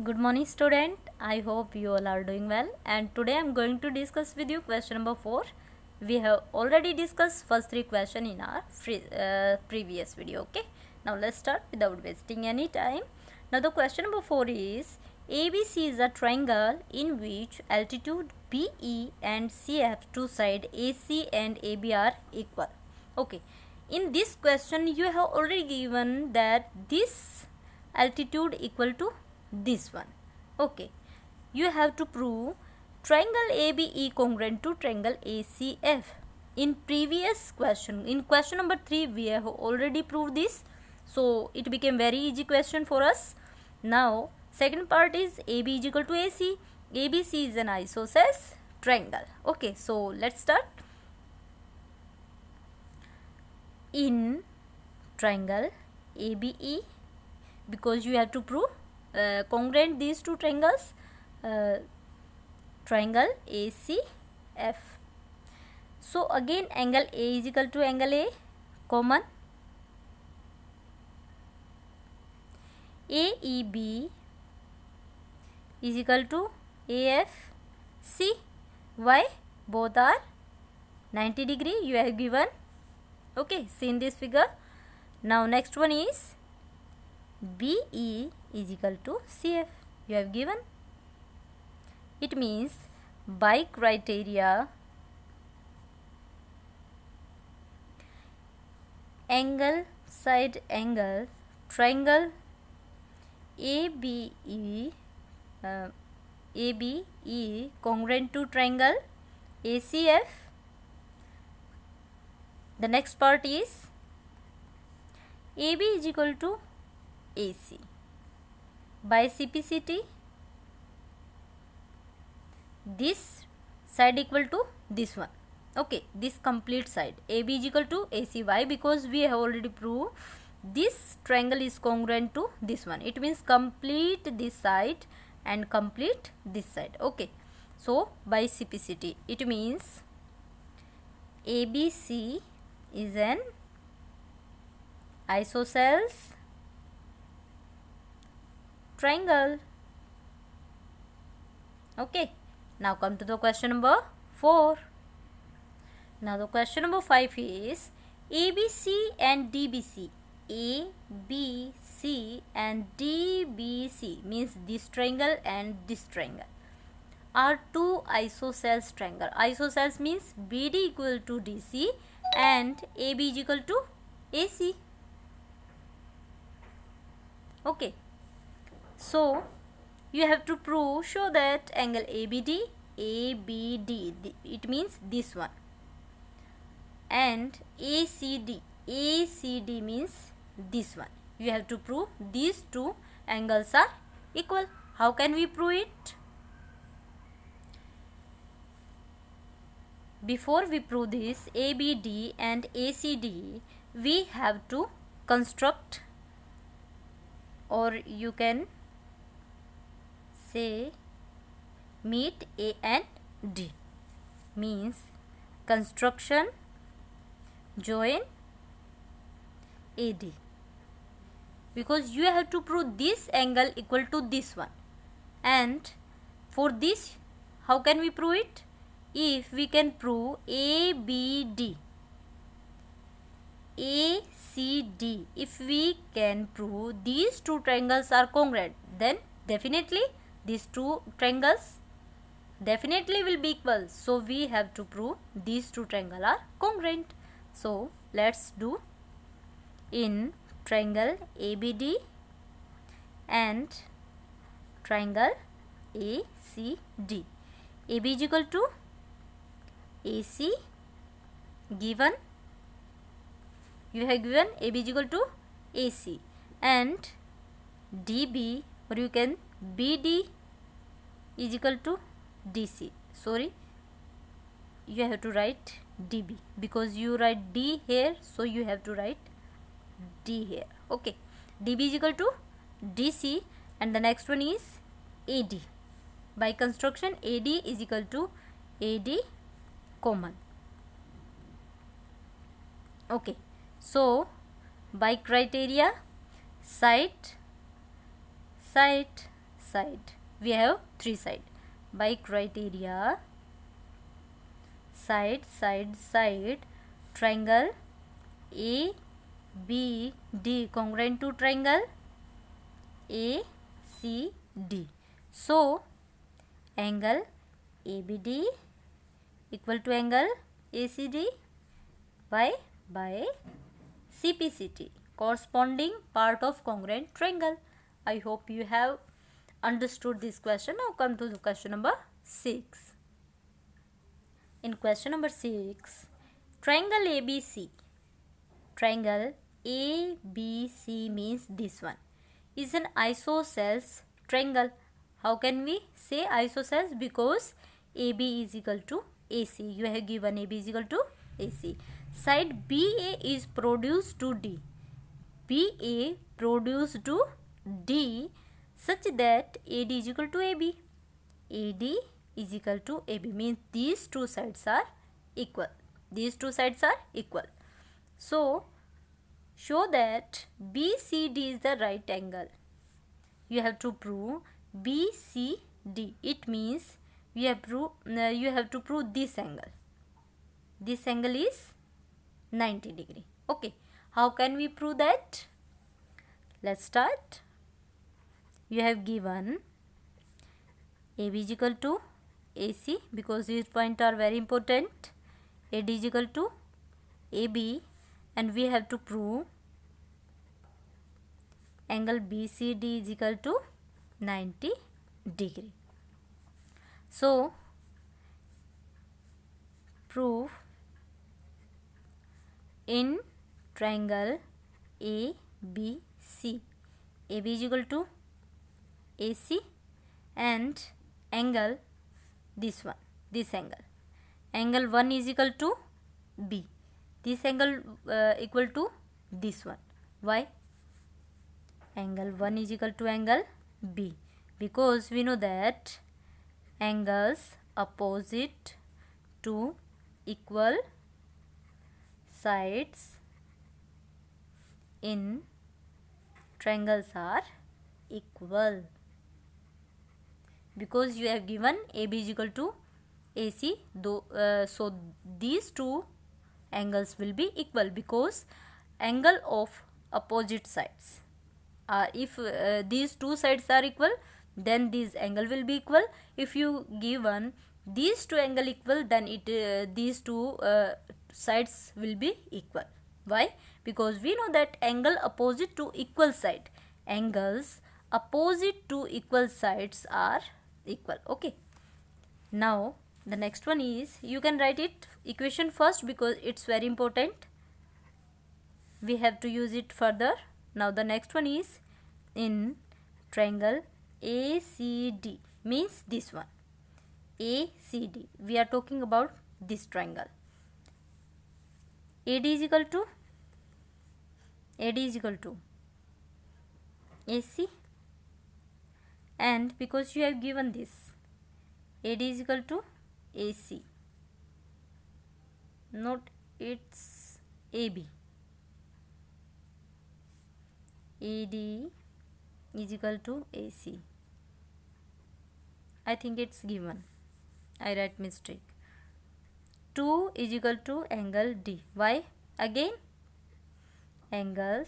Good morning student. I hope you all are doing well, and today I am going to discuss with you question number 4. We have already discussed first 3 questions in our previous video. Okay, now let's start without wasting any time. Now the question number 4 is ABC is a triangle in which altitude BE and CF, two sides AC and AB are equal. Okay, in this question you have already given that this altitude equal to this one. Okay, you have to prove triangle ABE congruent to triangle ACF. In previous question, in question number 3, we have already proved this, so it became very easy question for us. Now second part is AB is equal to AC. ABC is an isosceles triangle. Okay, so let's start. In triangle ABE, because you have to prove congruent these two triangles, triangle ACF. So again angle A is equal to angle A, common. AEB is equal to AFC. Why? Both are 90 degree you have given. Okay, see in this figure. Now next one is BE is equal to CF. You have given. It means by criteria angle side angle triangle ABE congruent to triangle ACF. The next part is AB is equal to AC. By CPCT, this side equal to this one. Okay, this complete side AB is equal to AC. Why? Because we have already proved this triangle is congruent to this one. It means complete this side and complete this side. Okay, so by CPCT it means ABC is an isosceles triangle. Okay, now come to the question number 4. Now the question number 5 is ABC and DBC. ABC and DBC means this triangle and this triangle are two isosceles triangle. Isosceles means BD equal to DC and AB is equal to AC. Okay, so you have to prove, show that angle ABD, it means this one, and ACD means this one. You have to prove these two angles are equal. How can we prove it? Before we prove this ABD and ACD, we have to construct, or you can say meet A and D, means construction join AD, because you have to prove this angle equal to this one. And for this, how can we prove it? If we can prove ABD, ACD, if we can prove these two triangles are congruent, then definitely these two triangles definitely will be equal. So we have to prove these two triangles are congruent. So let's do. In triangle ABD and triangle ACD, AB is equal to AC, given, you have given AB is equal to AC, and DB, or you can BD is equal to DC. Sorry, you have to write DB because you write D here, so you have to write D here. Okay, DB is equal to DC, and the next one is AD. By construction, AD is equal to AD common. Okay, so by criteria side side. We have three side. By criteria, side, side, side, triangle A, B, D congruent to triangle A, C, D. So, angle ABD equal to angle ACD by CPCT, corresponding part of congruent triangle. I hope you have understood this question. Now come to the question number 6. In question number 6, triangle ABC. Triangle ABC means this one is an isosceles triangle. How can we say isosceles? Because AB is equal to AC. You have given AB is equal to AC. Side BA is produced to D. BA produced to D such that AD is equal to AB. AD is equal to AB means these two sides are equal. These two sides are equal. So, show that BCD is the right angle. You have to prove BCD. It means you have to prove this angle. This angle is 90 degree. Okay. How can we prove that? Let's start. You have given AB is equal to AC because these points are very important. AD is equal to AB and we have to prove angle BCD is equal to 90 degree. So, prove in triangle ABC, AB is equal to AC and angle this one, this angle 1 is equal to B. This angle equal to this one. Why? Angle 1 is equal to angle B because we know that angles opposite to equal sides in triangles are equal. Because you have given AB is equal to AC, so these two angles will be equal because angle of opposite sides. If these two sides are equal, then this angle will be equal. If you given these two angle equal, then these two sides will be equal. Why? Because we know that angle opposite to equal side, angles opposite to equal sides are equal. Okay. Now the next one is, you can write it equation first because it's very important. We have to use it further. Now the next one is in triangle ACD means this one. ACD. We are talking about this triangle. AD is equal to AC, and because you have given this AD is equal to AC, not it's AB. AD is equal to AC. I think it's given. I write mistake. 2 is equal to angle D. Why? Again, angles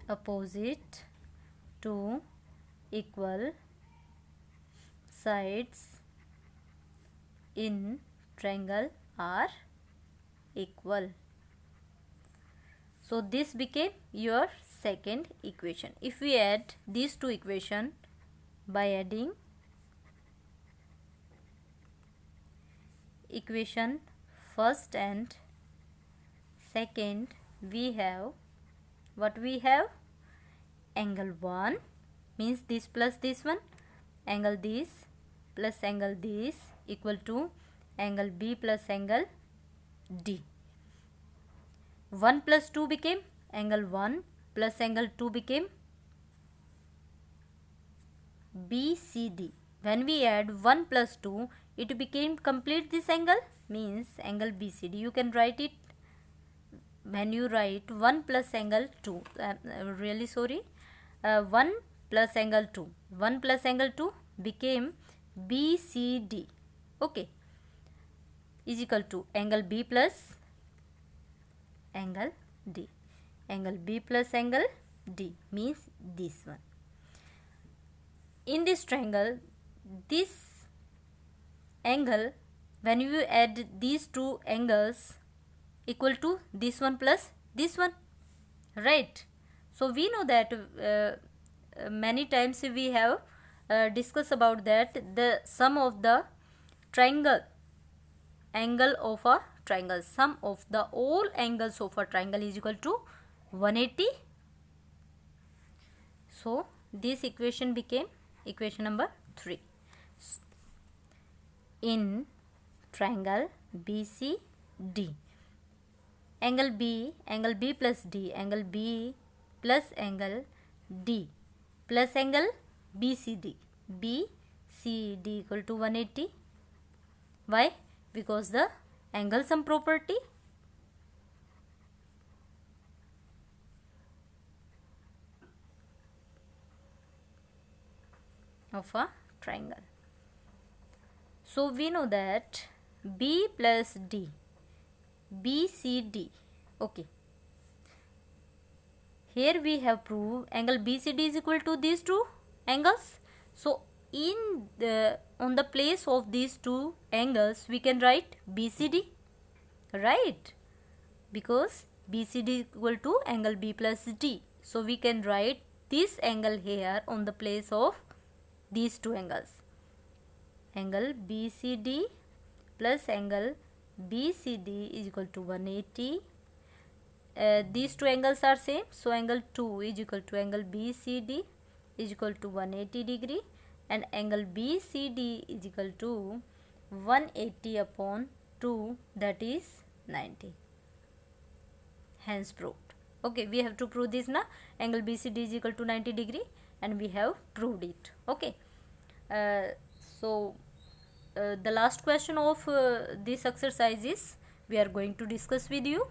opposite to equal sides in triangle are equal. So this became your second equation. If we add these two equations by adding equation first and second, we have what we have? Angle 1 means this plus this one, angle this plus angle this equal to angle B plus angle D. 1 plus 2 became angle 1 plus angle 2 became BCD. When we add 1 plus 2, it became complete this angle means angle BCD. You can write it when you write 1 plus angle 2. Really sorry. 1 plus angle 2. 1 plus angle 2 became BCD. Okay, is equal to angle B plus angle D. Angle B plus angle D means this one. In this triangle, this angle, when you add these two angles, equal to this one plus this one, right? So we know that many times we have discussed about that the sum of the triangle angle of a triangle, sum of the all angles of a triangle is equal to 180. So this equation became equation number 3. In triangle BCD, angle B plus D, angle B plus angle D plus angle BCD, BCD equal to 180. Why? Because the angle sum property. Of a triangle. So we know that B plus D, BCD. Okay. Here we have proved angle BCD is equal to these two angles. So in the on the place of these two angles we can write BCD, right? Because BCD is equal to angle B plus D. So we can write this angle here on the place of these two angles. Angle BCD plus angle BCD is equal to 180. These two angles are same, so angle 2 is equal to angle BCD is equal to 180 degree, and angle BCD is equal to 180 upon 2, that is 90. Hence proved. Okay, we have to prove this na, angle BCD is equal to 90 degree, and we have proved it. Okay, the last question of this exercise is we are going to discuss with you.